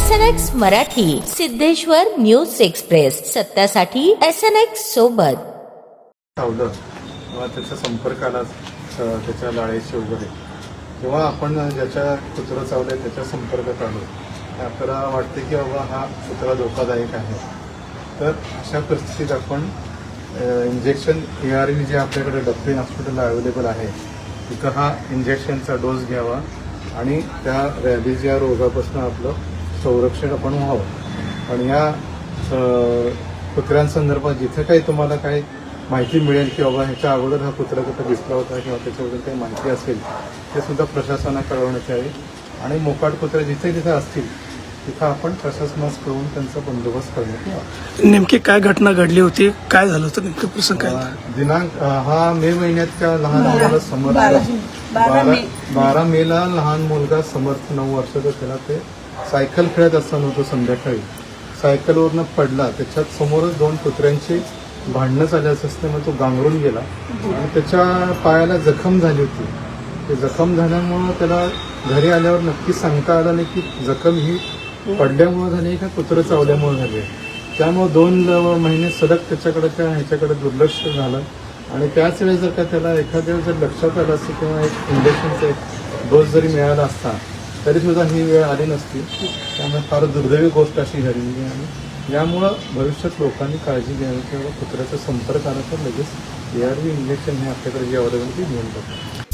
SNX Marathi, Siddheshwar news express, सत्यासाठी SNX सोबत. चावलं त्याच्या संपर्काला त्याच्या लाळेचे वगैरे जेव्हा आपण ज्याच्या कुत्रा चावलंय त्याच्या संपर्कात आलो आपल्याला वाटते की बाबा हा कुत्रा धोकादायक आहे. तर अशा परिस्थितीत आपण इंजेक्शन ARV जे आपल्याकडे डॉक्टरी हॉस्पिटलला अवेलेबल आहे तिथं हा इंजेक्शनचा डोस घ्यावा आणि त्या रॅबीज या रोगापासून आपलं संरक्षण आपण व्हावं. आणि या कुत्र्यांसंदर्भात जिथे काही तुम्हाला काही माहिती मिळेल की बाबा ह्याच्या अगोदर हा कुत्रा कुठं दिसला होता किंवा त्याच्याबद्दल काही माहिती असेल ते सुद्धा प्रशासनाला कळवण्यात यावे. आणि मोकाट कुत्रे जिथे जिथे असतील तिथं आपण प्रशासनास कळवून त्यांचा बंदोबस्त करण्यात यावा. नेमकी काय घटना घडली होती, काय झालं होतं नेमकं प्रसंग काय? दिनांक हा मे महिन्याच्या लहान मुलाला समर्थ 12 मेला लहान मुलगा समर्थ 9 वर्षाचा त्याला ते सायकल खेळत असताना होतो. संध्याकाळी सायकलवरनं पडला, त्याच्यात समोरच 2 कुत्र्यांची भांडणं झाली असल्यामुळे तो गांगरून गेला आणि त्याच्या पायाला जखम झाली होती. ते जखम झाल्यामुळं त्याला घरी आल्यावर नक्की सांगता आलं नाही की जखम ही पडल्यामुळे झाली का कुत्रं चावल्यामुळे झाली. त्यामुळे 2 महिने सलग त्याच्याकडे ह्याच्याकडे दुर्लक्ष झालं आणि त्याच वेळेस जर का त्याला एखाद्या वेळेस जर लक्षात आलं असतं किंवा एक इंजेक्शनचा एक डोस जरी मिळाला असता तरी सुद्धा ही वेळ आली नसती. त्यामुळे फार दुर्दैवी गोष्ट अशी झालेली आहे. आणि यामुळं भविष्यात लोकांनी काळजी घ्यावी किंवा कुत्र्याचा संपर्क आला तर लगेच ARV इंजेक्शन हे आपल्याकडे जे अवेलेबल ते घेऊन टाकतात.